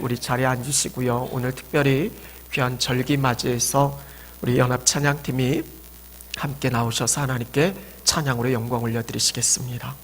우리 자리에 앉으시고요. 오늘 특별히 귀한 절기 맞이해서 우리 연합 찬양팀이 함께 나오셔서 하나님께 찬양으로 영광 올려드리시겠습니다.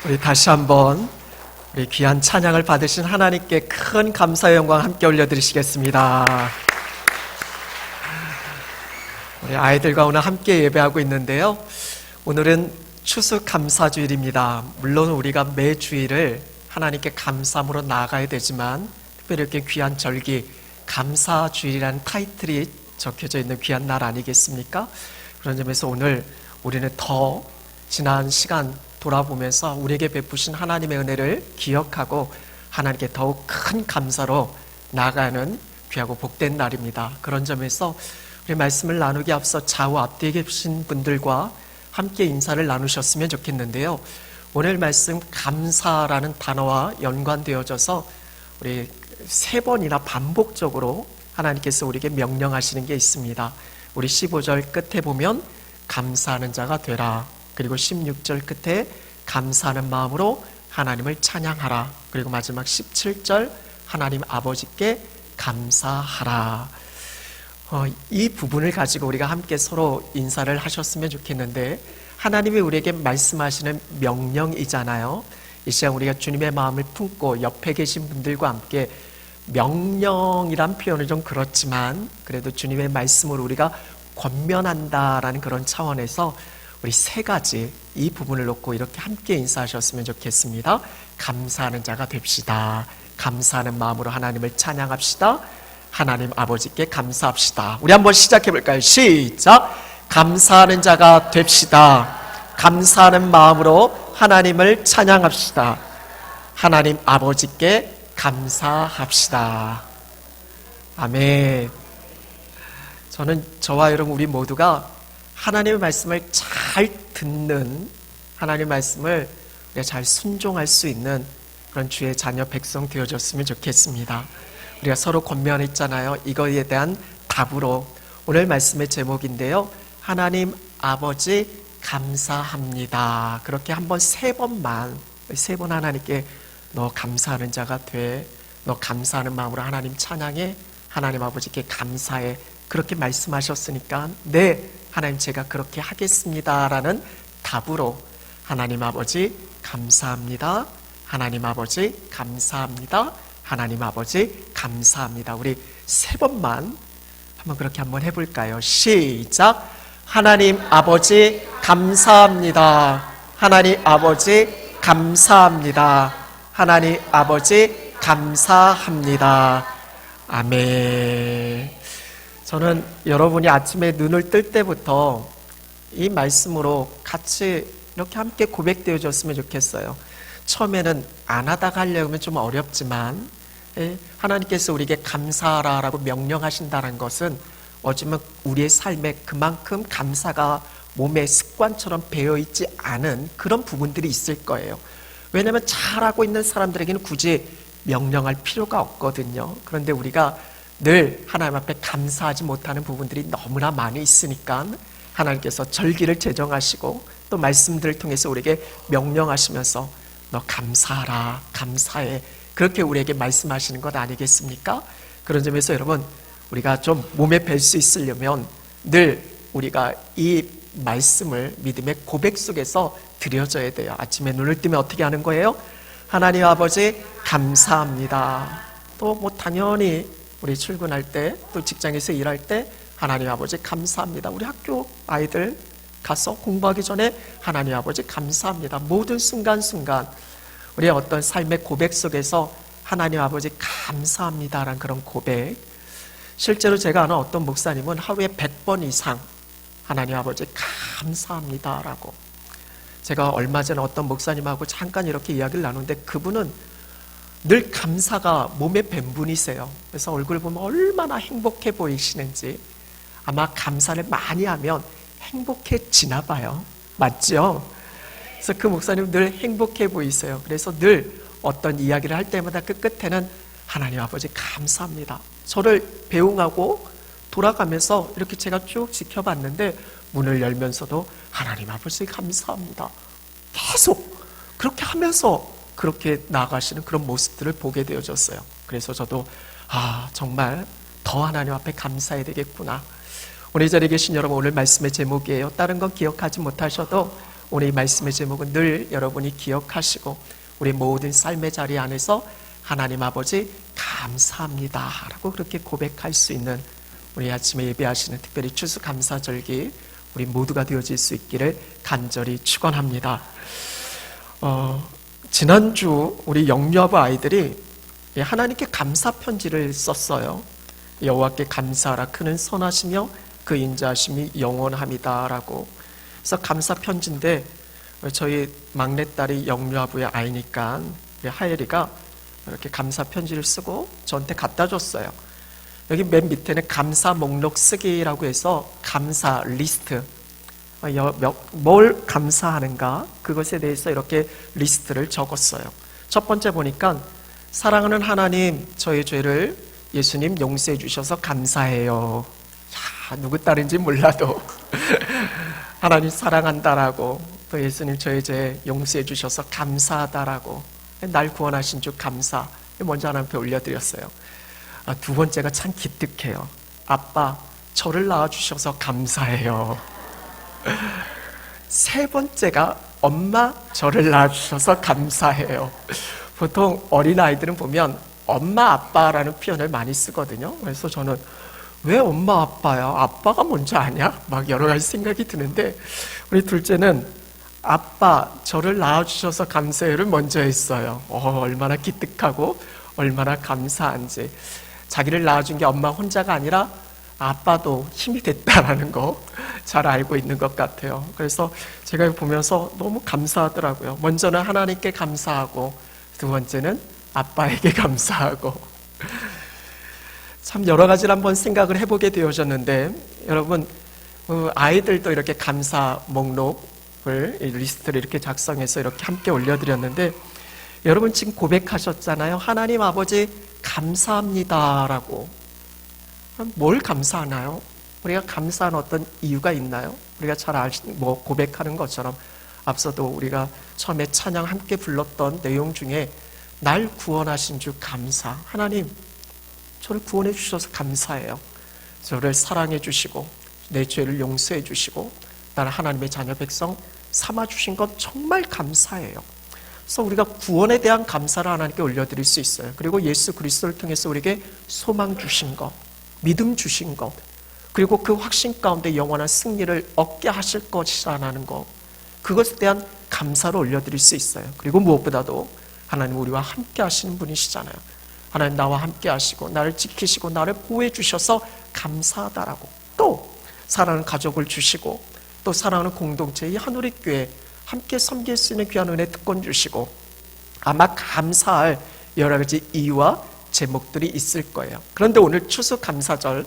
우리 다시 한번 우리 귀한 찬양을 받으신 하나님께 큰 감사의 영광 함께 올려드리시겠습니다. 우리 아이들과 오늘 함께 예배하고 있는데요. 오늘은 추수감사주일입니다. 물론 우리가 매 주일을 하나님께 감사함으로 나아가야 되지만 특별히 이렇게 귀한 절기 감사주일이라는 타이틀이 적혀져 있는 귀한 날 아니겠습니까? 그런 점에서 오늘 우리는 더 지난 시간 돌아보면서 우리에게 베푸신 하나님의 은혜를 기억하고 하나님께 더욱 큰 감사로 나아가는 귀하고 복된 날입니다. 그런 점에서 우리 말씀을 나누기 앞서 좌우 앞뒤에 계신 분들과 함께 인사를 나누셨으면 좋겠는데요. 오늘 말씀 감사라는 단어와 연관되어져서 우리 3번이나 반복적으로 하나님께서 우리에게 명령하시는 게 있습니다. 우리 15절 끝에 보면 감사하는 자가 되라. 그리고 16절 끝에 감사하는 마음으로 하나님을 찬양하라. 그리고 마지막 17절 하나님 아버지께 감사하라. 이 부분을 가지고 우리가 함께 서로 인사를 하셨으면 좋겠는데 하나님이 우리에게 말씀하시는 명령이잖아요. 이 시간 우리가 주님의 마음을 품고 옆에 계신 분들과 함께 명령이란 표현은 좀 그렇지만 그래도 주님의 말씀으로 우리가 권면한다라는 그런 차원에서 우리 3가지 이 부분을 놓고 이렇게 함께 인사하셨으면 좋겠습니다. 감사하는 자가 됩시다. 감사하는 마음으로 하나님을 찬양합시다. 하나님 아버지께 감사합시다. 우리 한번 시작해 볼까요? 시작! 감사하는 자가 됩시다. 감사하는 마음으로 하나님을 찬양합시다. 하나님 아버지께 감사합시다. 아멘. 저는 저와 여러분 우리 모두가 하나님의 말씀을 잘 듣는 하나님의 말씀을 우리가 잘 순종할 수 있는 그런 주의 자녀 백성 되어졌으면 좋겠습니다. 우리가 서로 권면했잖아요. 이거에 대한 답으로 오늘 말씀의 제목인데요. 하나님 아버지 감사합니다. 그렇게 한번 3번만 3번 하나님께 너 감사하는 자가 돼. 너 감사하는 마음으로 하나님 찬양해. 하나님 아버지께 감사해. 그렇게 말씀하셨으니까 네 하나님 제가 그렇게 하겠습니다 라는 답으로 하나님 아버지 감사합니다. 하나님 아버지 감사합니다. 하나님 아버지 감사합니다. 우리 3번만 한번 그렇게 한번 해볼까요? 시작! 하나님 아버지 감사합니다. 하나님 아버지 감사합니다. 하나님 아버지 감사합니다. 아멘. 저는 여러분이 아침에 눈을 뜰 때부터 이 말씀으로 같이 이렇게 함께 고백되어졌으면 좋겠어요. 처음에는 안 하다가 하려면 좀 어렵지만 하나님께서 우리에게 감사하라라고 명령하신다는 것은 어쩌면 우리의 삶에 그만큼 감사가 몸에 습관처럼 배어있지 않은 그런 부분들이 있을 거예요. 왜냐하면 잘하고 있는 사람들에게는 굳이 명령할 필요가 없거든요. 그런데 우리가 늘 하나님 앞에 감사하지 못하는 부분들이 너무나 많이 있으니까 하나님께서 절기를 제정하시고 또 말씀들을 통해서 우리에게 명령하시면서 너 감사하라, 감사해, 그렇게 우리에게 말씀하시는 것 아니겠습니까? 그런 점에서 여러분 우리가 좀 몸에 뵐 수 있으려면 늘 우리가 이 말씀을 믿음의 고백 속에서 드려져야 돼요. 아침에 눈을 뜨면 어떻게 하는 거예요? 하나님 아버지 감사합니다. 또 뭐 당연히 우리 출근할 때 또 직장에서 일할 때 하나님 아버지 감사합니다. 우리 학교 아이들 가서 공부하기 전에 하나님 아버지 감사합니다. 모든 순간순간 우리의 어떤 삶의 고백 속에서 하나님 아버지 감사합니다라는 그런 고백. 실제로 제가 아는 어떤 목사님은 하루에 100번 이상 하나님 아버지 감사합니다라고. 제가 얼마 전에 어떤 목사님하고 잠깐 이렇게 이야기를 나누는데 그분은 늘 감사가 몸에 밴 분이세요. 그래서 얼굴 보면 얼마나 행복해 보이시는지 아마 감사를 많이 하면 행복해지나 봐요. 맞죠? 그래서 그 목사님 늘 행복해 보이세요. 그래서 늘 어떤 이야기를 할 때마다 그 끝에는 하나님 아버지 감사합니다. 저를 배웅하고 돌아가면서 이렇게 제가 쭉 지켜봤는데 문을 열면서도 하나님 아버지 감사합니다. 계속 그렇게 하면서 그렇게 나아가시는 그런 모습들을 보게 되어졌어요. 그래서 저도 정말 더 하나님 앞에 감사해야 되겠구나. 오늘 이 자리에 계신 여러분 오늘 말씀의 제목이에요. 다른 건 기억하지 못하셔도 오늘 이 말씀의 제목은 늘 여러분이 기억하시고 우리 모든 삶의 자리 안에서 하나님 아버지 감사합니다 라고 그렇게 고백할 수 있는 우리 아침에 예배하시는 특별히 추수감사절기 우리 모두가 되어질 수 있기를 간절히 축원합니다. 지난주 우리 영유아부 아이들이 하나님께 감사 편지를 썼어요. 여호와께 감사하라 그는 선하시며 그 인자하심이 영원함이다라고. 그래서 감사 편지인데 저희 막내딸이 영유아부의 아이니까 하엘이가 이렇게 감사 편지를 쓰고 저한테 갖다 줬어요. 여기 맨 밑에는 감사 목록 쓰기라고 해서 감사 리스트, 뭘 감사하는가 그것에 대해서 이렇게 리스트를 적었어요. 첫 번째 보니까 사랑하는 하나님, 저의 죄를 예수님 용서해 주셔서 감사해요. 야, 누구 딸인지 몰라도 하나님 사랑한다라고, 또 예수님 저의 죄 용서해 주셔서 감사하다라고, 날 구원하신 주 감사, 먼저 하나님 앞에 올려드렸어요. 두 번째가 참 기특해요. 아빠, 저를 낳아주셔서 감사해요. 세 번째가 엄마, 저를 낳아주셔서 감사해요. 보통 어린아이들은 보면 엄마, 아빠라는 표현을 많이 쓰거든요. 그래서 저는 왜 엄마, 아빠야? 아빠가 뭔지 아냐? 막 여러 가지 생각이 드는데 우리 둘째는 아빠, 저를 낳아주셔서 감사해요를 먼저 했어요. 얼마나 기특하고 얼마나 감사한지. 자기를 낳아준 게 엄마 혼자가 아니라 아빠도 힘이 됐다라는 거 잘 알고 있는 것 같아요. 그래서 제가 보면서 너무 감사하더라고요. 먼저는 하나님께 감사하고 두 번째는 아빠에게 감사하고. 참 여러 가지를 한번 생각을 해보게 되어졌는데 여러분, 아이들도 이렇게 감사 목록을 리스트를 이렇게 작성해서 이렇게 함께 올려드렸는데 여러분 지금 고백하셨잖아요. 하나님 아버지 감사합니다라고. 뭘 감사하나요? 우리가 감사한 어떤 이유가 있나요? 우리가 잘 고백하는 것처럼 앞서도 우리가 처음에 찬양 함께 불렀던 내용 중에 날 구원하신 주 감사. 하나님, 저를 구원해 주셔서 감사해요. 저를 사랑해 주시고 내 죄를 용서해 주시고 나를 하나님의 자녀 백성 삼아 주신 것 정말 감사해요. 그래서 우리가 구원에 대한 감사를 하나님께 올려드릴 수 있어요. 그리고 예수 그리스도를 통해서 우리에게 소망 주신 것, 믿음 주신 것, 그리고 그 확신 가운데 영원한 승리를 얻게 하실 것이라는 것, 그것에 대한 감사를 올려드릴 수 있어요. 그리고 무엇보다도 하나님 우리와 함께 하시는 분이시잖아요. 하나님 나와 함께 하시고 나를 지키시고 나를 보호해 주셔서 감사하다라고. 또 사랑하는 가족을 주시고 또 사랑하는 공동체 이 한우리교회 함께 섬길 수 있는 귀한 은혜 특권 주시고 아마 감사할 여러 가지 이유와 제목들이 있을 거예요. 그런데 오늘 추수감사절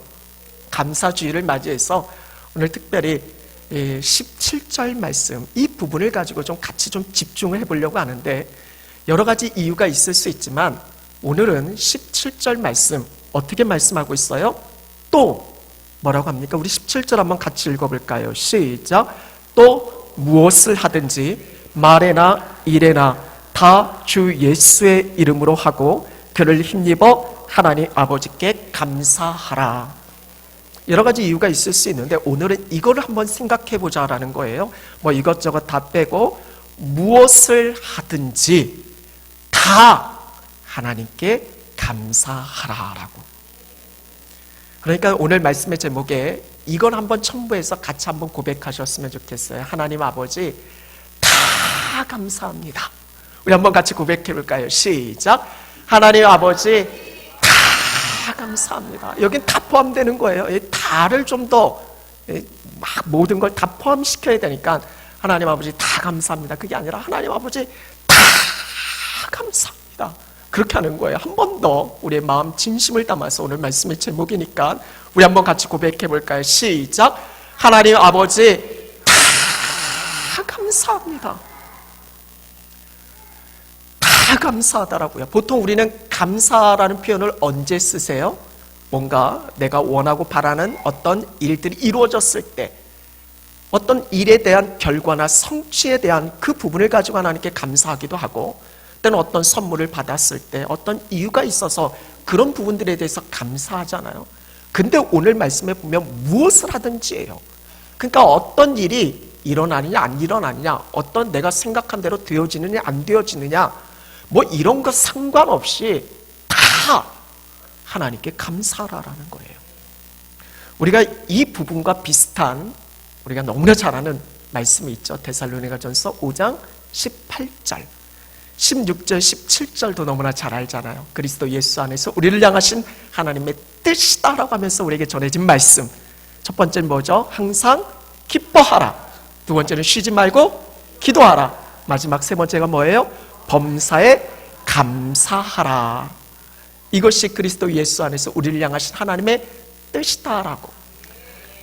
감사주일을 맞이해서 오늘 특별히 17절 말씀 이 부분을 가지고 좀 같이 좀 집중을 해보려고 하는데 여러 가지 이유가 있을 수 있지만 오늘은 17절 말씀 어떻게 말씀하고 있어요? 또 뭐라고 합니까? 우리 17절 한번 같이 읽어볼까요? 시작. 또 무엇을 하든지 말에나 일에나 다 주 예수의 이름으로 하고 그를 힘입어 하나님 아버지께 감사하라. 여러 가지 이유가 있을 수 있는데 오늘은 이거를 한번 생각해보자라는 거예요. 뭐 이것저것 다 빼고 무엇을 하든지 다 하나님께 감사하라라고. 그러니까 오늘 말씀의 제목에 이걸 한번 첨부해서 같이 한번 고백하셨으면 좋겠어요. 하나님 아버지 다 감사합니다. 우리 한번 같이 고백해볼까요? 시작. 하나님 아버지 다 감사합니다. 여긴 다 포함되는 거예요. 이 다를 좀 더 막 모든 걸 다 포함시켜야 되니까 하나님 아버지 다 감사합니다. 그게 아니라 하나님 아버지 다 감사합니다. 그렇게 하는 거예요. 한 번 더 우리의 마음 진심을 담아서 오늘 말씀의 제목이니까 우리 한번 같이 고백해 볼까요? 시작. 하나님 아버지 다 감사합니다. 다 감사하다라고요. 보통 우리는 감사라는 표현을 언제 쓰세요? 뭔가 내가 원하고 바라는 어떤 일들이 이루어졌을 때 어떤 일에 대한 결과나 성취에 대한 그 부분을 가지고 하나님께 감사하기도 하고 때는 어떤 선물을 받았을 때 어떤 이유가 있어서 그런 부분들에 대해서 감사하잖아요. 근데 오늘 말씀에 보면 무엇을 하든지예요. 그러니까 어떤 일이 일어나느냐 안 일어나느냐, 어떤 내가 생각한 대로 되어지느냐 안 되어지느냐, 뭐 이런 거 상관없이 다 하나님께 감사하라는 거예요. 우리가 이 부분과 비슷한, 우리가 너무나 잘 아는 말씀이 있죠. 데살로니가전서 5장 18절, 16절, 17절도 너무나 잘 알잖아요. 그리스도 예수 안에서 우리를 향하신 하나님의 뜻이다라고 하면서 우리에게 전해진 말씀. 첫 번째는 뭐죠? 항상 기뻐하라. 두 번째는 쉬지 말고 기도하라. 마지막 세 번째가 뭐예요? 범사에 감사하라. 이것이 그리스도 예수 안에서 우리를 향하신 하나님의 뜻이다라고.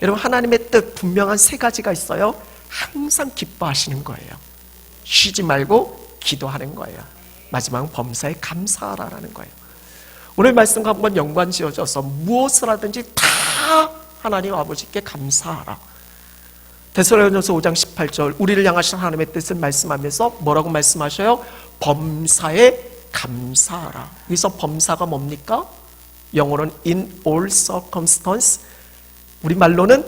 여러분, 하나님의 뜻 분명한 세 가지가 있어요. 항상 기뻐하시는 거예요. 쉬지 말고 기도하는 거예요. 마지막은 범사에 감사하라는 거예요. 오늘 말씀과 한번 연관 지어져서 무엇을 하든지 다 하나님 아버지께 감사하라. 데살로니가전서 5장 18절, 우리를 향하신 하나님의 뜻을 말씀하면서 뭐라고 말씀하셔요? 범사에 감사하라. 여기서 범사가 뭡니까? 영어로는 in all circumstance, 우리말로는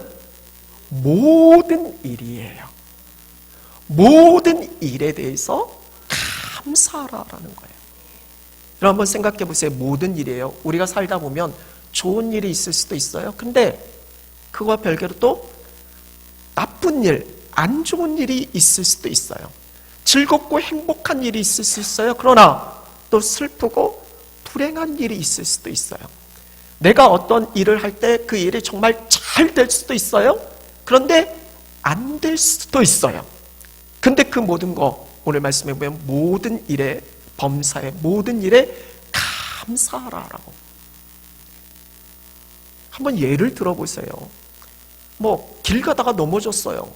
모든 일이에요. 모든 일에 대해서 감사하라는 거예요. 여러분 한번 생각해 보세요. 모든 일이에요. 우리가 살다 보면 좋은 일이 있을 수도 있어요. 근데 그거와 별개로 또 나쁜 일, 안 좋은 일이 있을 수도 있어요. 즐겁고 행복한 일이 있을 수 있어요. 그러나 또 슬프고 불행한 일이 있을 수도 있어요. 내가 어떤 일을 할 때 그 일이 정말 잘 될 수도 있어요. 그런데 안 될 수도 있어요. 근데 그 모든 거, 오늘 말씀해 보면 모든 일에, 범사에 모든 일에 감사하라라고. 한번 예를 들어보세요. 뭐 길 가다가 넘어졌어요.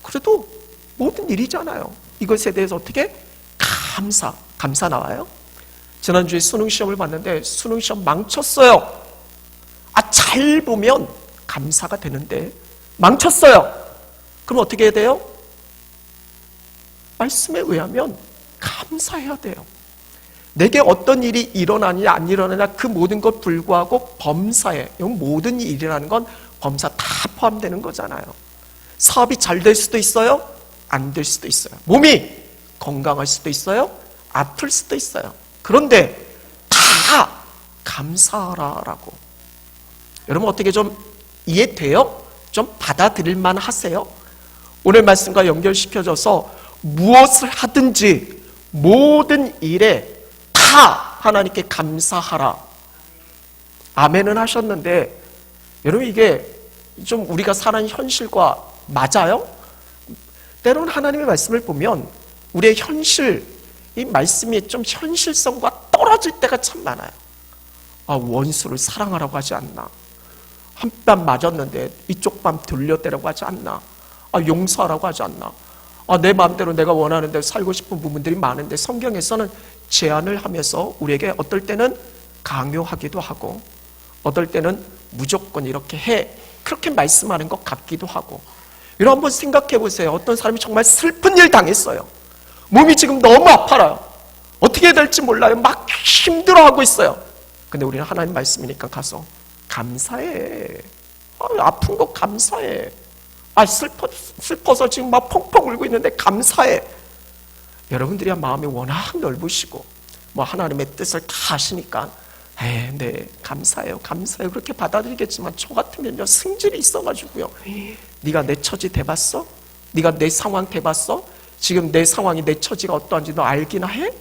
그래도 모든 일이잖아요. 이것에 대해서 어떻게? 감사 나와요? 지난주에 수능시험을 봤는데 수능시험 망쳤어요. 잘 보면 감사가 되는데 망쳤어요. 그럼 어떻게 해야 돼요? 말씀에 의하면 감사해야 돼요. 내게 어떤 일이 일어나느냐 안 일어나느냐 그 모든 것 불구하고 범사에, 모든 일이라는 건 범사 다 포함되는 거잖아요. 사업이 잘 될 수도 있어요, 안 될 수도 있어요. 몸이 건강할 수도 있어요, 아플 수도 있어요. 그런데 다 감사하라라고. 여러분 어떻게 좀 이해돼요? 좀 받아들일만 하세요? 오늘 말씀과 연결시켜져서 무엇을 하든지 모든 일에 다 하나님께 감사하라. 아멘은 하셨는데 여러분 이게 좀 우리가 사는 현실과 맞아요? 때로는 하나님의 말씀을 보면 우리의 현실, 이 말씀이 좀 현실성과 떨어질 때가 참 많아요. 원수를 사랑하라고 하지 않나? 한 뺨 맞았는데 이쪽 뺨 돌려대라고 하지 않나? 용서하라고 하지 않나? 내 마음대로 내가 원하는 대로 살고 싶은 부분들이 많은데 성경에서는 제안을 하면서 우리에게 어떨 때는 강요하기도 하고 어떨 때는 무조건 이렇게 해, 그렇게 말씀하는 것 같기도 하고. 여러분 한번 생각해 보세요. 어떤 사람이 정말 슬픈 일 당했어요. 몸이 지금 너무 아파요. 어떻게 해야 될지 몰라요. 막 힘들어하고 있어요. 근데 우리는 하나님 말씀이니까 가서 감사해. 아픈 거 감사해. 슬퍼서 지금 막 펑펑 울고 있는데 감사해. 여러분들이 마음이 워낙 넓으시고 뭐 하나님의 뜻을 다 아시니까 네 감사해요 그렇게 받아들이겠지만 저 같으면요 승질이 있어가지고요, 네가 내 처지 대봤어? 네가 내 상황 대봤어? 지금 내 상황이 내 처지가 어떠한지 너 알기나 해?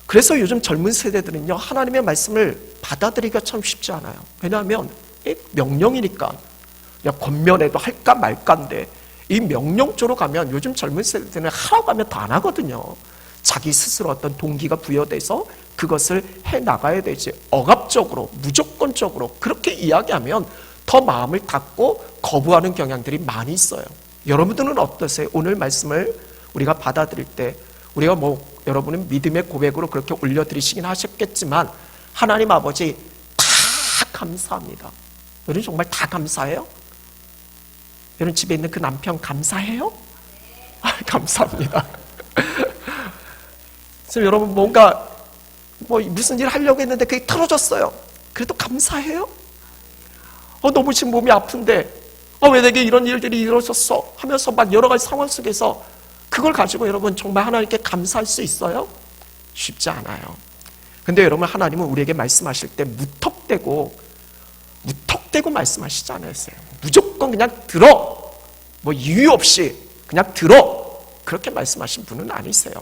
그래서 요즘 젊은 세대들은요 하나님의 말씀을 받아들이기가 참 쉽지 않아요. 왜냐하면 명령이니까 그냥 권면해도 할까 말까인데 이 명령 쪽으로 가면 요즘 젊은 세대들은 하라고 하면 다 안 하거든요. 자기 스스로 어떤 동기가 부여돼서 그것을 해나가야 되지, 억압적으로 무조건적으로 그렇게 이야기하면 더 마음을 닫고 거부하는 경향들이 많이 있어요. 여러분들은 어떠세요? 오늘 말씀을 우리가 받아들일 때 우리가 여러분은 믿음의 고백으로 그렇게 올려드리시긴 하셨겠지만 하나님 아버지 다 감사합니다. 여러분 정말 다 감사해요? 여러분 집에 있는 그 남편 감사해요? 감사합니다. 그래서 여러분 뭔가 무슨 일 하려고 했는데 그게 틀어졌어요. 그래도 감사해요? 너무 지금 몸이 아픈데 왜 내게 이런 일들이 이루어졌어? 하면서 막 여러 가지 상황 속에서 그걸 가지고 여러분 정말 하나님께 감사할 수 있어요? 쉽지 않아요. 근데 여러분, 하나님은 우리에게 말씀하실 때 무턱대고 말씀하시지 않으세요. 무조건 그냥 들어, 뭐 이유 없이 그냥 들어, 그렇게 말씀하신 분은 아니세요.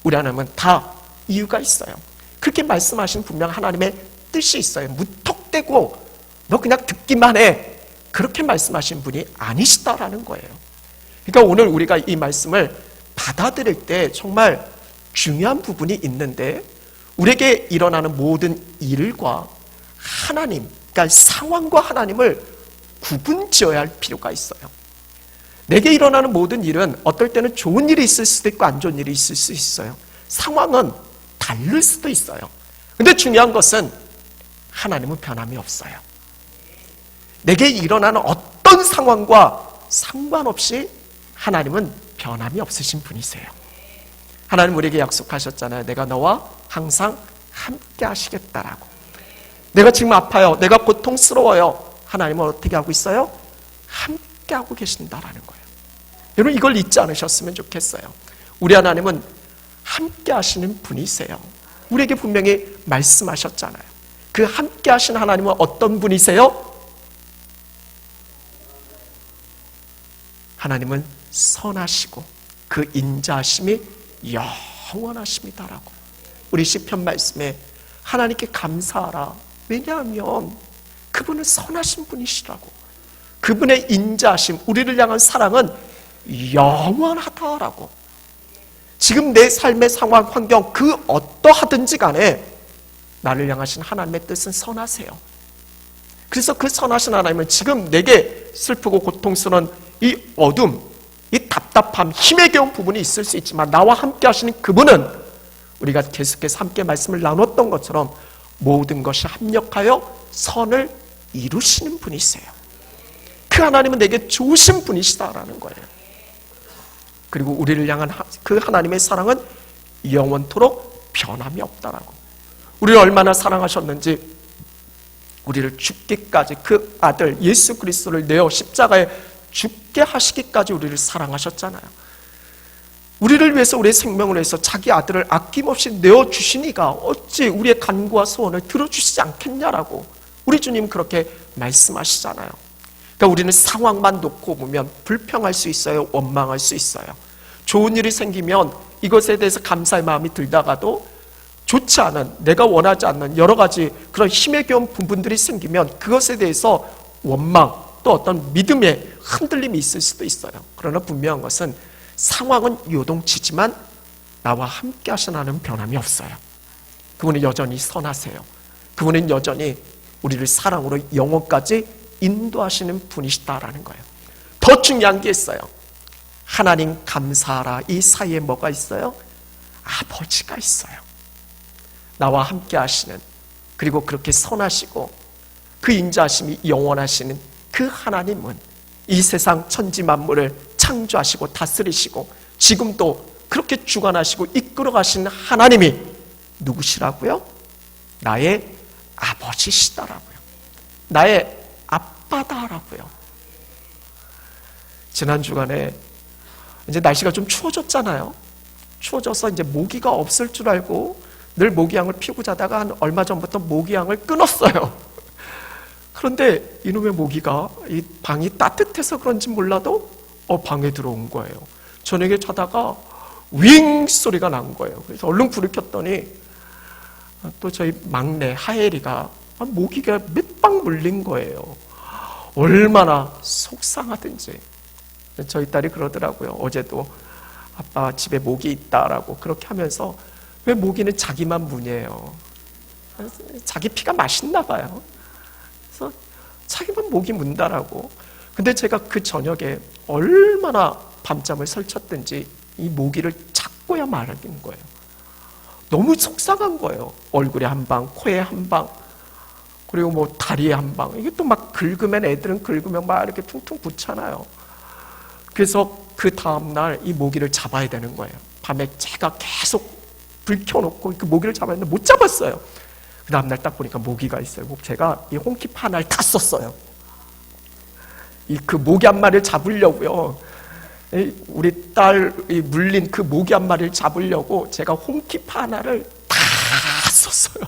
우리 하나님은 다 이유가 있어요. 그렇게 말씀하신 분명 하나님의 뜻이 있어요. 무턱대고 너 그냥 듣기만 해, 그렇게 말씀하신 분이 아니시다라는 거예요. 그러니까 오늘 우리가 이 말씀을 받아들일 때 정말 중요한 부분이 있는데, 우리에게 일어나는 모든 일과 하나님, 그러니까 상황과 하나님을 구분지어야 할 필요가 있어요. 내게 일어나는 모든 일은 어떨 때는 좋은 일이 있을 수도 있고 안 좋은 일이 있을 수 있어요. 상황은 다를 수도 있어요. 근데 중요한 것은 하나님은 변함이 없어요. 내게 일어나는 어떤 상황과 상관없이 하나님은 변함이 없으신 분이세요. 하나님 우리에게 약속하셨잖아요. 내가 너와 항상 함께 하시겠다라고. 내가 지금 아파요, 내가 고통스러워요, 하나님은 어떻게 하고 있어요? 함께 하고 계신다라는 거예요. 여러분, 이걸 잊지 않으셨으면 좋겠어요. 우리 하나님은 함께 하시는 분이세요. 우리에게 분명히 말씀하셨잖아요. 그 함께 하신 하나님은 어떤 분이세요? 하나님은 선하시고 그 인자하심이 영원하십니다라고. 우리 시편 말씀에 하나님께 감사하라. 왜냐하면 그분은 선하신 분이시라고. 그분의 인자하심, 우리를 향한 사랑은 영원하다라고. 지금 내 삶의 상황, 환경 그 어떠하든지 간에 나를 향하신 하나님의 뜻은 선하세요. 그래서 그 선하신 하나님은 지금 내게 슬프고 고통스러운 이 어둠, 이 답답함, 힘에 겨운 부분이 있을 수 있지만 나와 함께 하시는 그분은 우리가 계속해서 함께 말씀을 나눴던 것처럼 모든 것이 합력하여 선을 이루시는 분이세요. 그 하나님은 내게 좋으신 분이시다라는 거예요. 그리고 우리를 향한 그 하나님의 사랑은 영원토록 변함이 없다라고. 우리를 얼마나 사랑하셨는지, 우리를 죽기까지 그 아들 예수 그리스도를 내어 십자가에 죽게 하시기까지 우리를 사랑하셨잖아요. 우리를 위해서, 우리의 생명을 위해서 자기 아들을 아낌없이 내어주시니가 어찌 우리의 간구와 소원을 들어주시지 않겠냐라고 우리 주님 그렇게 말씀하시잖아요. 그러니까 우리는 상황만 놓고 보면 불평할 수 있어요, 원망할 수 있어요. 좋은 일이 생기면 이것에 대해서 감사의 마음이 들다가도 좋지 않은, 내가 원하지 않는 여러 가지 그런 힘에 겨운 부분들이 생기면 그것에 대해서 원망, 또 어떤 믿음의 흔들림이 있을 수도 있어요. 그러나 분명한 것은 상황은 요동치지만 나와 함께 하신 하나님은 변함이 없어요. 그분은 여전히 선하세요. 그분은 여전히 우리를 사랑으로 영원까지 인도하시는 분이시다라는 거예요. 더 중요한 게 있어요. 하나님 감사하라. 이 사이에 뭐가 있어요? 아버지가 있어요. 나와 함께 하시는, 그리고 그렇게 선하시고 그 인자하심이 영원하시는 그 하나님은 이 세상 천지 만물을 창조하시고 다스리시고 지금도 그렇게 주관하시고 이끌어 가시는 하나님이 누구시라고요? 나의 아버지시다라고요. 나의 아빠다라고요. 지난 주간에 이제 날씨가 좀 추워졌잖아요. 추워져서 이제 모기가 없을 줄 알고 늘 모기향을 피우고 자다가 한 얼마 전부터 모기향을 끊었어요. 그런데 이놈의 모기가 이 방이 따뜻해서 그런지 몰라도 방에 들어온 거예요. 저녁에 자다가 윙 소리가 난 거예요. 그래서 얼른 불을 켰더니 또 저희 막내 하엘이가 모기가 몇 방 물린 거예요. 얼마나 속상하든지. 저희 딸이 그러더라고요. 어제도 아빠 집에 모기 있다라고 그렇게 하면서, 왜 모기는 자기만 무냐요. 자기 피가 맛있나 봐요. 그래서 자기만 모기 문다라고. 근데 제가 그 저녁에 얼마나 밤잠을 설쳤든지 이 모기를 잡고야 말하는 거예요. 너무 속상한 거예요. 얼굴에 한 방, 코에 한 방, 그리고 뭐 다리에 한 방. 이게 또 막 긁으면, 애들은 긁으면 막 이렇게 퉁퉁 붙잖아요. 그래서 그 다음날 이 모기를 잡아야 되는 거예요. 밤에 제가 계속 불 켜놓고 그 모기를 잡아야 했는데 못 잡았어요. 그 다음날 딱 보니까 모기가 있어요. 제가 이 홍키파 하나를 다 썼어요. 그 모기 한 마리를 잡으려고요. 우리 딸이 물린 그 모기 한 마리를 잡으려고 제가 홈키파 하나를 다 썼어요.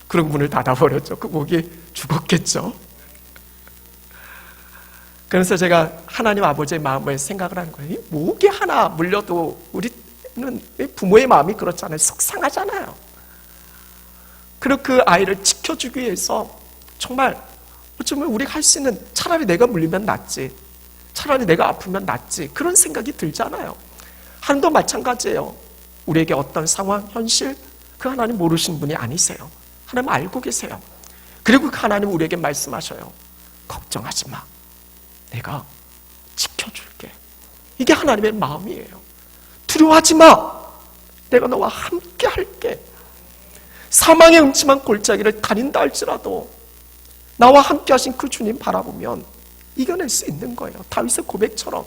그런 문을 닫아버렸죠. 그 모기 죽었겠죠. 그래서 제가 하나님 아버지의 마음을 생각을 한 거예요. 모기 하나 물려도 우리는 부모의 마음이 그렇잖아요. 속상하잖아요. 그리고 그 아이를 지켜주기 위해서 정말 어쩌면 우리가 할 수 있는, 차라리 내가 물리면 낫지, 차라리 내가 아프면 낫지, 그런 생각이 들잖아요. 하나님도 마찬가지예요. 우리에게 어떤 상황, 현실, 그 하나님 모르시는 분이 아니세요. 하나님 알고 계세요. 그리고 그 하나님 우리에게 말씀하셔요. 걱정하지 마, 내가 지켜줄게. 이게 하나님의 마음이에요. 두려워하지 마, 내가 너와 함께 할게. 사망의 음침한 골짜기를 다닌다 할지라도 나와 함께 하신 그 주님 바라보면 이겨낼 수 있는 거예요. 다윗의 고백처럼.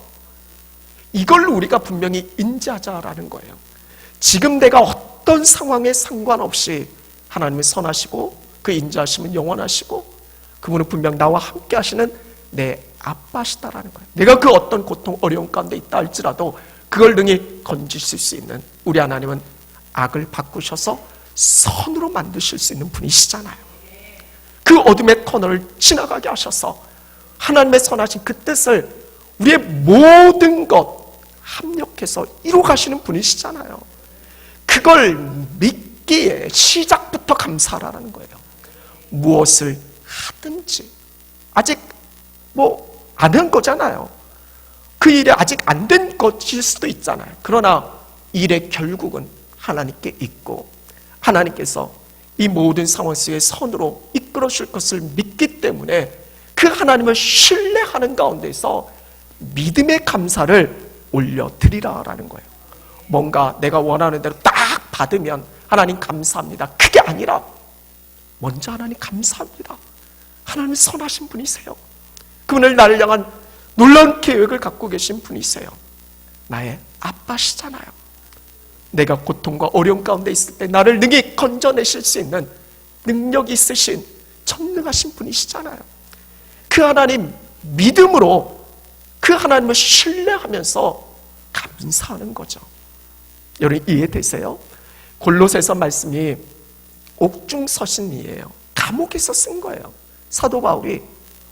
이걸로 우리가 분명히 인지하자라는 거예요. 지금 내가 어떤 상황에 상관없이 하나님이 선하시고 그 인자하심은 영원하시고 그분은 분명 나와 함께 하시는 내 아빠시다라는 거예요. 내가 그 어떤 고통, 어려움 가운데 있다 할지라도 그걸 능히 건지실 수 있는 우리 하나님은 악을 바꾸셔서 선으로 만드실 수 있는 분이시잖아요. 그 어둠의 터널을 지나가게 하셔서 하나님의 선하신 그 뜻을 우리의 모든 것 합력해서 이루어가시는 분이시잖아요. 그걸 믿기에 시작부터 감사하라는 거예요. 무엇을 하든지 아직 안 한 거잖아요. 그 일이 아직 안 된 것일 수도 있잖아요. 그러나 일의 결국은 하나님께 있고 하나님께서 이 모든 상황 속에 선으로 이끌어 줄 것을 믿기 때문에 그 하나님을 신뢰하는 가운데서 믿음의 감사를 올려드리라라는 거예요. 뭔가 내가 원하는 대로 딱 받으면 하나님 감사합니다, 그게 아니라 먼저 하나님 감사합니다, 하나님 선하신 분이세요. 그분을 나를 향한 놀라운 계획을 갖고 계신 분이세요. 나의 아빠시잖아요. 내가 고통과 어려움 가운데 있을 때 나를 능히 건져내실 수 있는 능력이 있으신 전능하신 분이시잖아요. 그 하나님 믿음으로 그 하나님을 신뢰하면서 감사하는 거죠. 여러분 이해되세요? 골로새서 말씀이 옥중서신이에요. 감옥에서 쓴 거예요. 사도 바울이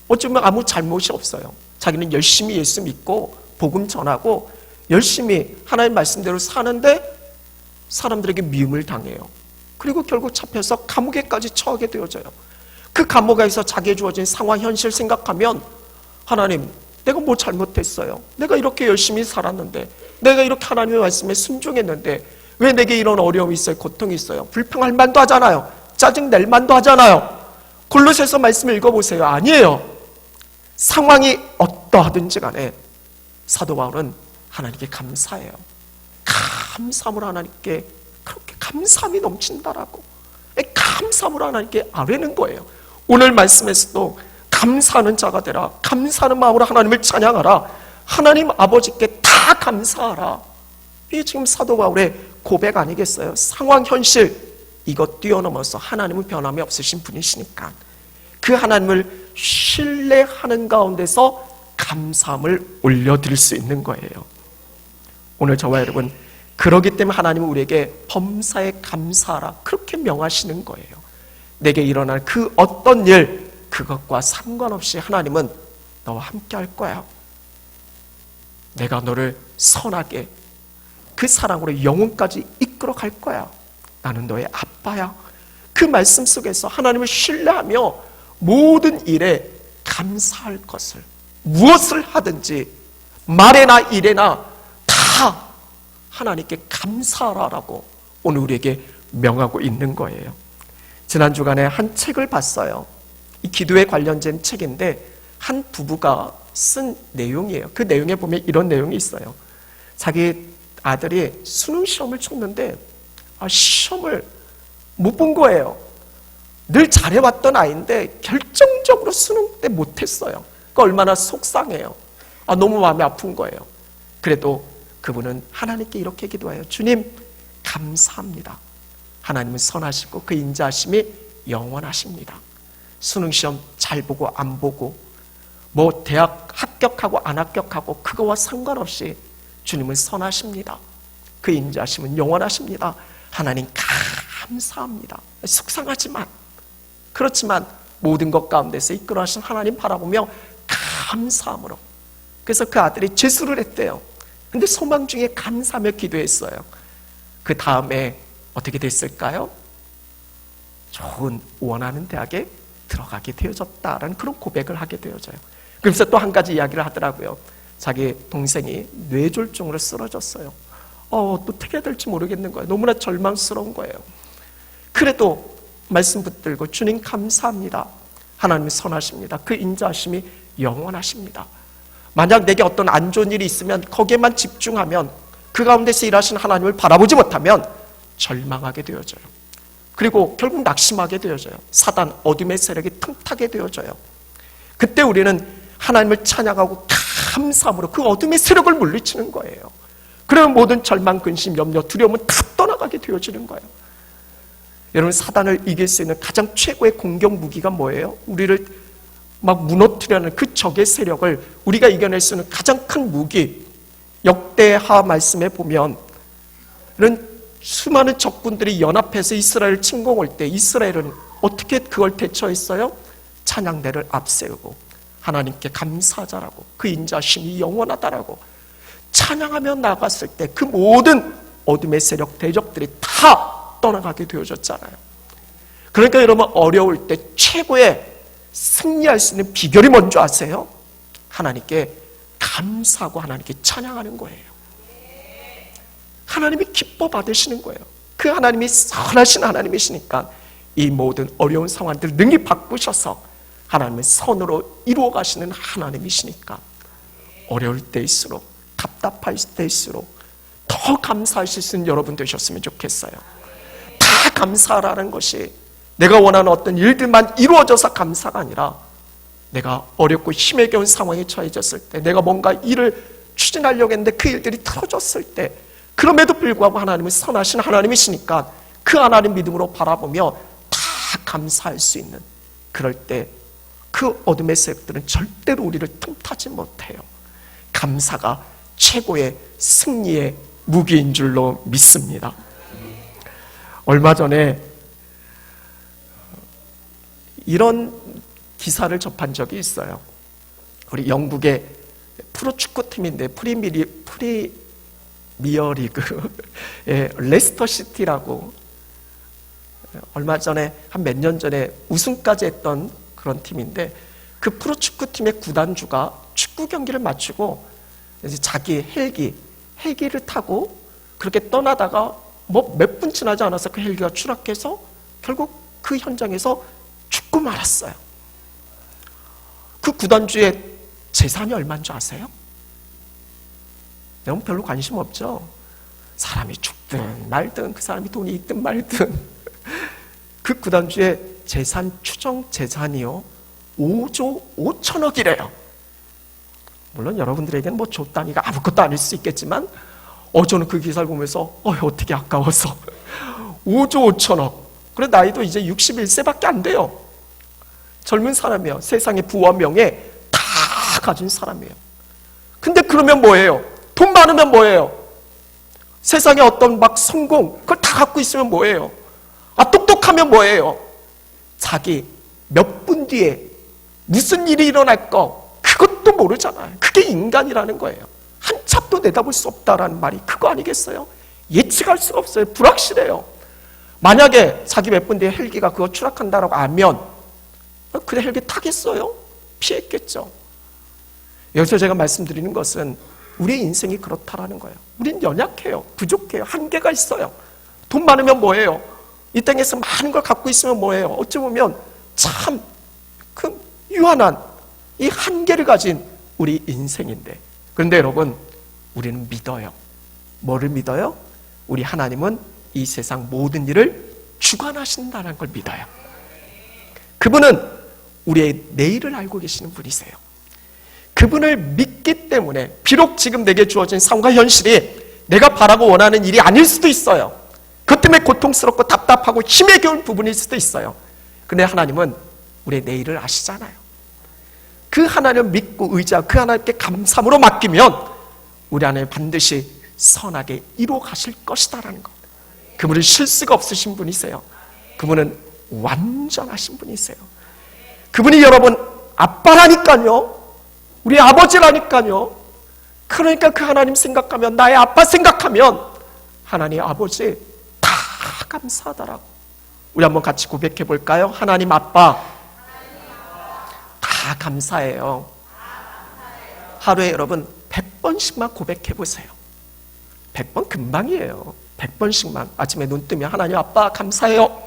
어쩌면 아무 잘못이 없어요. 자기는 열심히 예수 믿고 복음 전하고 열심히 하나님 말씀대로 사는데 사람들에게 미움을 당해요. 그리고 결국 잡혀서 감옥에까지 처하게 되어져요. 그 감옥에서 자기에 주어진 상황, 현실 생각하면 하나님, 내가 뭐 잘못했어요? 내가 이렇게 열심히 살았는데, 내가 이렇게 하나님의 말씀에 순종했는데 왜 내게 이런 어려움이 있어요? 고통이 있어요? 불평할 만도 하잖아요. 짜증낼 만도 하잖아요. 골로새서 말씀을 읽어보세요. 아니에요. 상황이 어떠하든지 간에 사도 바울은 하나님께 감사해요. 감사함으로 하나님께 그렇게 감사함이 넘친다라고, 감사함으로 하나님께 아뢰는 거예요. 오늘 말씀에서도 감사하는 자가 되라, 감사하는 마음으로 하나님을 찬양하라, 하나님 아버지께 다 감사하라. 이게 지금 사도 바울의 고백 아니겠어요? 상황, 현실 이것 뛰어넘어서 하나님은 변함이 없으신 분이시니까 그 하나님을 신뢰하는 가운데서 감사함을 올려드릴 수 있는 거예요. 오늘 저와 여러분 그러기 때문에 하나님은 우리에게 범사에 감사하라 그렇게 명하시는 거예요. 내게 일어날 그 어떤 일 그것과 상관없이 하나님은 너와 함께 할 거야. 내가 너를 선하게 그 사랑으로 영혼까지 이끌어 갈 거야. 나는 너의 아빠야. 그 말씀 속에서 하나님을 신뢰하며 모든 일에 감사할 것을, 무엇을 하든지 말에나 일에나 다 하나님께 감사하라라고 오늘 우리에게 명하고 있는 거예요. 지난 주간에 한 책을 봤어요. 이 기도에 관련된 책인데 한 부부가 쓴 내용이에요. 그 내용에 보면 이런 내용이 있어요. 자기 아들이 수능 시험을 쳤는데 시험을 못 본 거예요. 늘 잘해왔던 아이인데 결정적으로 수능 때 못했어요. 그러니까 얼마나 속상해요. 너무 마음이 아픈 거예요. 그래도 그분은 하나님께 이렇게 기도해요. 주님 감사합니다. 하나님은 선하시고 그 인자하심이 영원하십니다. 수능시험 잘 보고 안 보고 뭐 대학 합격하고 안 합격하고 그거와 상관없이 주님은 선하십니다. 그 인자하심은 영원하십니다. 하나님 감사합니다. 속상하지만, 그렇지만 모든 것 가운데서 이끌어 하신 하나님 바라보며 감사함으로. 그래서 그 아들이 재수를 했대요. 근데 소망 중에 감사하며 기도했어요. 그 다음에 어떻게 됐을까요? 좋은 원하는 대학에 들어가게 되어졌다라는 그런 고백을 하게 되어져요. 그래서 또 한 가지 이야기를 하더라고요. 자기 동생이 뇌졸중으로 쓰러졌어요. 어떻게 해야 될지 모르겠는 거예요. 너무나 절망스러운 거예요. 그래도 말씀 붙들고 주님 감사합니다. 하나님이 선하십니다. 그 인자하심이 영원하십니다. 만약 내게 어떤 안 좋은 일이 있으면 거기에만 집중하면, 그 가운데서 일하시는 하나님을 바라보지 못하면 절망하게 되어져요. 그리고 결국 낙심하게 되어져요. 사단, 어둠의 세력이 틈타게 되어져요. 그때 우리는 하나님을 찬양하고 감사함으로 그 어둠의 세력을 물리치는 거예요. 그러면 모든 절망, 근심, 염려, 두려움은 다 떠나가게 되어지는 거예요. 여러분, 사단을 이길 수 있는 가장 최고의 공격 무기가 뭐예요? 우리를 막 무너뜨리는 그 적의 세력을 우리가 이겨낼 수 있는 가장 큰 무기, 역대하 말씀에 보면 이런 수많은 적군들이 연합해서 이스라엘을 침공할 때 이스라엘은 어떻게 그걸 대처했어요? 찬양대를 앞세우고 하나님께 감사하자라고, 그 인자심이 영원하다라고 찬양하며 나갔을 때 그 모든 어둠의 세력, 대적들이 다 떠나가게 되어졌잖아요. 그러니까 여러분, 어려울 때 최고의 승리할 수 있는 비결이 뭔지 아세요? 하나님께 감사하고 하나님께 찬양하는 거예요. 하나님이 기뻐 받으시는 거예요. 그 하나님이 선하신 하나님이시니까 이 모든 어려운 상황들을 능히 바꾸셔서 하나님의 선으로 이루어 가시는 하나님이시니까 어려울 때일수록, 답답할 때일수록 더 감사하실 수 있는 여러분 되셨으면 좋겠어요. 다 감사하라는 것이 내가 원하는 어떤 일들만 이루어져서 감사가 아니라 내가 어렵고 힘에 겨운 상황에 처해졌을 때, 내가 뭔가 일을 추진하려고 했는데 그 일들이 틀어졌을 때, 그럼에도 불구하고 하나님은 선하신 하나님이시니까 그 하나님 믿음으로 바라보며 다 감사할 수 있는, 그럴 때 그 어둠의 세력들은 절대로 우리를 틈타지 못해요. 감사가 최고의 승리의 무기인 줄로 믿습니다. 얼마 전에 이런 기사를 접한 적이 있어요. 우리 영국의 프로축구팀인데 프리미어리그의 레스터시티라고 얼마 전에 한 몇 년 전에 우승까지 했던 그런 팀인데, 그 프로축구팀의 구단주가 축구 경기를 마치고 이제 자기 헬기를 타고 그렇게 떠나다가 뭐 몇 분 지나지 않아서 그 헬기가 추락해서 결국 그 현장에서 죽고 말았어요. 그 구단주의 재산이 얼마인 줄 아세요? 여러분 별로 관심 없죠? 사람이 죽든 말든, 그 사람이 돈이 있든 말든, 그 구단주의 재산, 추정 재산이요 5조 5천억이래요. 물론 여러분들에게는 뭐 조 단위가 아무것도 아닐 수 있겠지만 저는 그 기사를 보면서 어떻게 아까워서 5조 5천억. 그래, 나이도 이제 61세밖에 안 돼요. 젊은 사람이에요. 세상의 부와 명예 다 가진 사람이에요. 근데 그러면 뭐예요? 돈 많으면 뭐예요? 세상에 어떤 막 성공, 그걸 다 갖고 있으면 뭐예요? 똑똑하면 뭐예요? 자기 몇 분 뒤에 무슨 일이 일어날 거 그것도 모르잖아요. 그게 인간이라는 거예요. 한 찹도 내다볼 수 없다라는 말이 그거 아니겠어요? 예측할 수가 없어요. 불확실해요. 만약에 자기 몇 분 뒤에 헬기가 그거 추락한다라고 알면 그래, 헬기 타겠어요? 피했겠죠. 여기서 제가 말씀드리는 것은 우리의 인생이 그렇다라는 거예요. 우린 연약해요. 부족해요. 한계가 있어요. 돈 많으면 뭐예요? 이 땅에서 많은 걸 갖고 있으면 뭐예요? 어찌 보면 참 유한한 이 한계를 가진 우리 인생인데, 그런데 여러분, 우리는 믿어요. 뭐를 믿어요? 우리 하나님은 이 세상 모든 일을 주관하신다는 걸 믿어요. 그분은 우리의 내일을 알고 계시는 분이세요. 그분을 믿기 때문에 비록 지금 내게 주어진 상황과 현실이 내가 바라고 원하는 일이 아닐 수도 있어요. 그것 때문에 고통스럽고 답답하고 힘에 겨운 부분일 수도 있어요. 그런데 하나님은 우리의 내일을 아시잖아요. 그 하나님을 믿고 의지하고 그 하나님께 감사함으로 맡기면 우리 안에 반드시 선하게 이루어 가실 것이다라는 것. 그분은 실수가 없으신 분이세요. 그분은 완전하신 분이세요. 그분이 여러분 아빠라니까요. 우리 아버지라니까요. 그러니까 그 하나님 생각하면, 나의 아빠 생각하면 하나님 아버지 다 감사하더라고. 우리 한번 같이 고백해 볼까요? 하나님 아빠 다 감사해요. 하루에 여러분 100번씩만 고백해 보세요. 100번 금방이에요. 100번씩만 아침에 눈 뜨면 하나님 아빠 감사해요.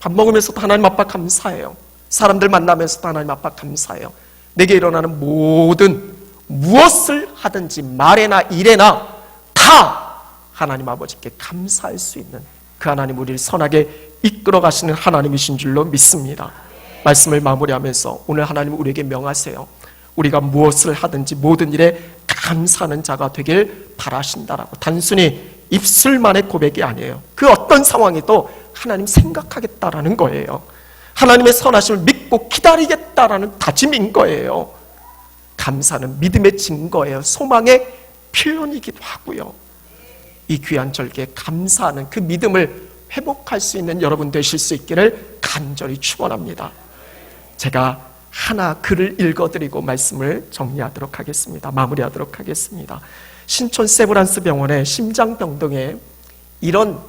밥 먹으면서도 하나님 아빠 감사해요. 사람들 만나면서도 하나님 아빠 감사해요. 내게 일어나는 모든 무엇을 하든지 말에나 일에나 다 하나님 아버지께 감사할 수 있는 그 하나님, 우리를 선하게 이끌어 가시는 하나님이신 줄로 믿습니다. 말씀을 마무리하면서 오늘 하나님 우리에게 명하세요. 우리가 무엇을 하든지 모든 일에 감사하는 자가 되길 바라신다라고. 단순히 입술만의 고백이 아니에요. 그 어떤 상황에도 하나님 생각하겠다라는 거예요. 하나님의 선하심을 믿고 기다리겠다라는 다짐인 거예요. 감사는 믿음의 증거예요. 소망의 표현이기도 하고요. 이 귀한 절기에 감사하는 그 믿음을 회복할 수 있는 여러분 되실 수 있기를 간절히 축원합니다. 제가 하나 글을 읽어드리고 말씀을 정리하도록 하겠습니다. 마무리하도록 하겠습니다. 신촌 세브란스 병원의 심장병동에 이런,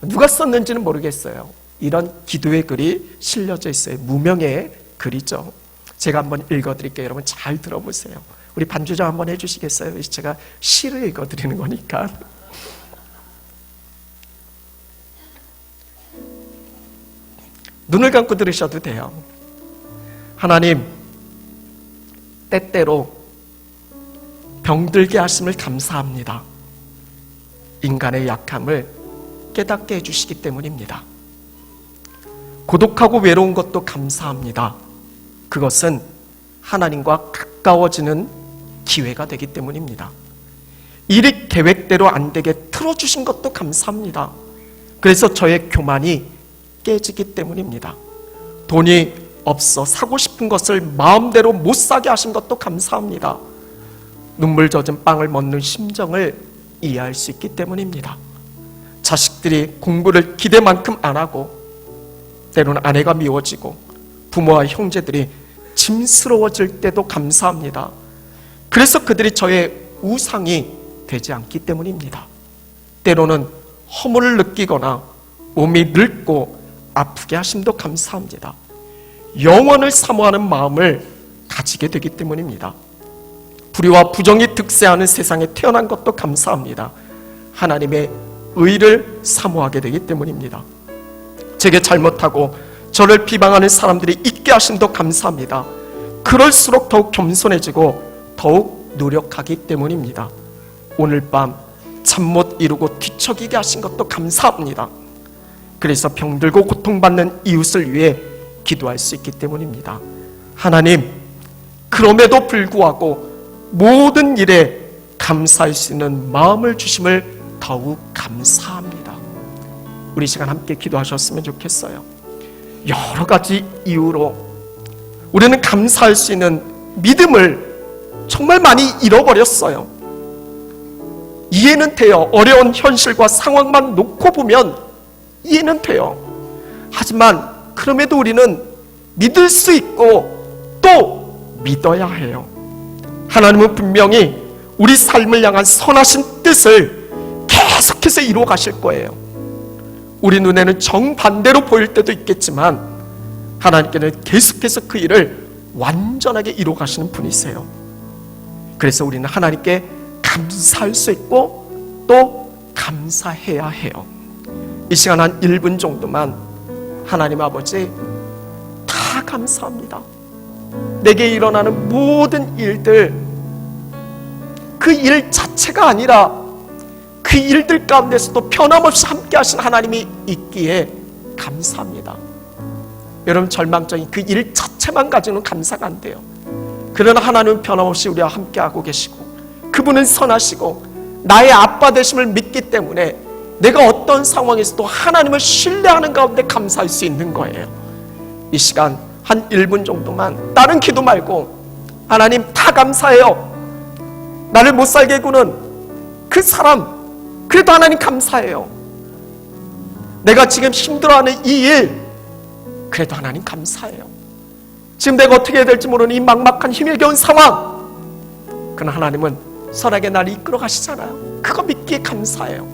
누가 썼는지는 모르겠어요. 이런 기도의 글이 실려져 있어요. 무명의 글이죠. 제가 한번 읽어드릴게요. 여러분 잘 들어보세요. 우리 반주자 한번 해주시겠어요? 제가 시를 읽어드리는 거니까. 눈을 감고 들으셔도 돼요. 하나님, 때때로 병들게 하심을 감사합니다. 인간의 약함을 깨닫게 해주시기 때문입니다. 고독하고 외로운 것도 감사합니다. 그것은 하나님과 가까워지는 기회가 되기 때문입니다. 일이 계획대로 안 되게 틀어주신 것도 감사합니다. 그래서 저의 교만이 깨지기 때문입니다. 돈이 없어 사고 싶은 것을 마음대로 못 사게 하신 것도 감사합니다. 눈물 젖은 빵을 먹는 심정을 이해할 수 있기 때문입니다. 자식들이 공부를 기대만큼 안 하고 때로는 아내가 미워지고 부모와 형제들이 짐스러워질 때도 감사합니다. 그래서 그들이 저의 우상이 되지 않기 때문입니다. 때로는 허물을 느끼거나 몸이 늙고 아프게 하심도 감사합니다. 영원을 사모하는 마음을 가지게 되기 때문입니다. 불의와 부정이 득세하는 세상에 태어난 것도 감사합니다. 하나님의 의를 사모하게 되기 때문입니다. 제게 잘못하고 저를 비방하는 사람들이 있게 하심도 감사합니다. 그럴수록 더욱 겸손해지고 더욱 노력하기 때문입니다. 오늘 밤 잠 못 이루고 뒤척이게 하신 것도 감사합니다. 그래서 병들고 고통받는 이웃을 위해 기도할 수 있기 때문입니다. 하나님, 그럼에도 불구하고 모든 일에 감사할 수 있는 마음을 주심을 더욱 감사합니다. 우리 시간 함께 기도하셨으면 좋겠어요. 여러 가지 이유로 우리는 감사할 수 있는 믿음을 정말 많이 잃어버렸어요. 이해는 돼요. 어려운 현실과 상황만 놓고 보면 이해는 돼요. 하지만 그럼에도 우리는 믿을 수 있고 또 믿어야 해요. 하나님은 분명히 우리 삶을 향한 선하신 뜻을 계속해서 이루어 가실 거예요. 우리 눈에는 정반대로 보일 때도 있겠지만 하나님께는 계속해서 그 일을 완전하게 이루어 가시는 분이세요. 그래서 우리는 하나님께 감사할 수 있고 또 감사해야 해요. 이 시간 한 1분 정도만 하나님 아버지 다 감사합니다. 내게 일어나는 모든 일들, 그 일 자체가 아니라 그 일들 가운데서도 변함없이 함께 하신 하나님이 있기에 감사합니다. 여러분, 절망적인 그 일 자체만 가지고는 감사가 안 돼요. 그러나 하나님은 변함없이 우리와 함께하고 계시고 그분은 선하시고 나의 아빠 되심을 믿기 때문에 내가 어떤 상황에서도 하나님을 신뢰하는 가운데 감사할 수 있는 거예요. 이 시간 한 1분 정도만 다른 기도 말고 하나님 다 감사해요. 나를 못 살게 구는 그 사람 그래도 하나님 감사해요. 내가 지금 힘들어하는 이 일 그래도 하나님 감사해요. 지금 내가 어떻게 해야 될지 모르는 이 막막한 힘이 겨운 상황 그러나 하나님은 선하게 나를 이끌어 가시잖아요. 그거 믿기에 감사해요.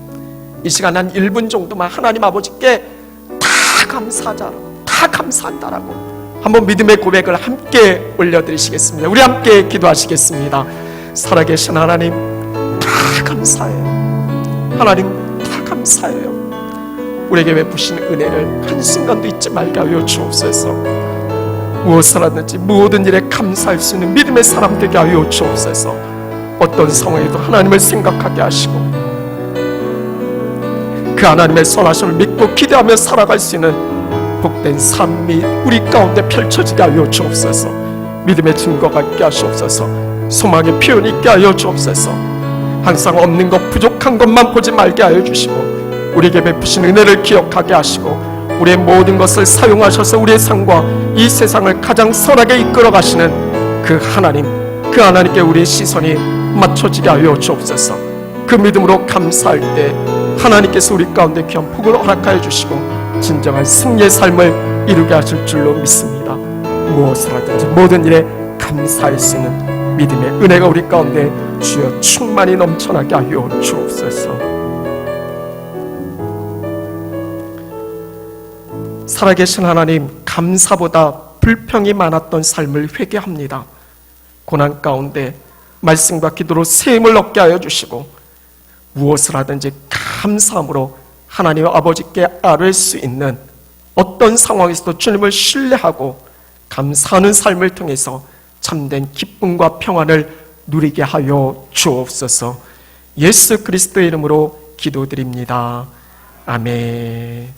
이 시간 한 1분 정도만 하나님 아버지께 다 감사한다라고 한번 믿음의 고백을 함께 올려드리시겠습니다. 우리 함께 기도하시겠습니다. 살아계신 하나님 다 감사해요. 하나님 다 감사해요. 우리에게 베푸신 은혜를 한순간도 잊지 말게 하여 주옵소서. 무엇을 하든지 모든 일에 감사할 수 있는 믿음의 사람 되게 하여 주옵소서. 어떤 상황에도 하나님을 생각하게 하시고 그 하나님의 선하심을 믿고 기대하며 살아갈 수 있는 복된 삶이 우리 가운데 펼쳐지게 하여 주옵소서. 믿음의 증거가 있게 하시옵소서. 소망의 표현이 있게 하여 주옵소서. 항상 없는 것 부족한 것만 보지 말게 하여 주시고 우리에게 베푸신 은혜를 기억하게 하시고 우리의 모든 것을 사용하셔서 우리의 삶과 이 세상을 가장 선하게 이끌어 가시는 그 하나님께 우리의 시선이 맞춰지게 하여 주옵소서. 그 믿음으로 감사할 때 하나님께서 우리 가운데 귀한 복을 허락하여 주시고 진정한 승리의 삶을 이루게 하실 줄로 믿습니다. 무엇을 하든지 모든 일에 감사할 수 있는 믿음의 은혜가 우리 가운데 주여 충만히 넘쳐나게 하여 주옵소서. 살아계신 하나님, 감사보다 불평이 많았던 삶을 회개합니다. 고난 가운데 말씀과 기도로 세임을 얻게 하여 주시고 무엇을 하든지 감사함으로 하나님 아버지께 아뢰 수 있는 어떤 상황에서도 주님을 신뢰하고 감사하는 삶을 통해서 참된 기쁨과 평안을 누리게 하여 주옵소서. 예수 그리스도의 이름으로 기도드립니다. 아멘.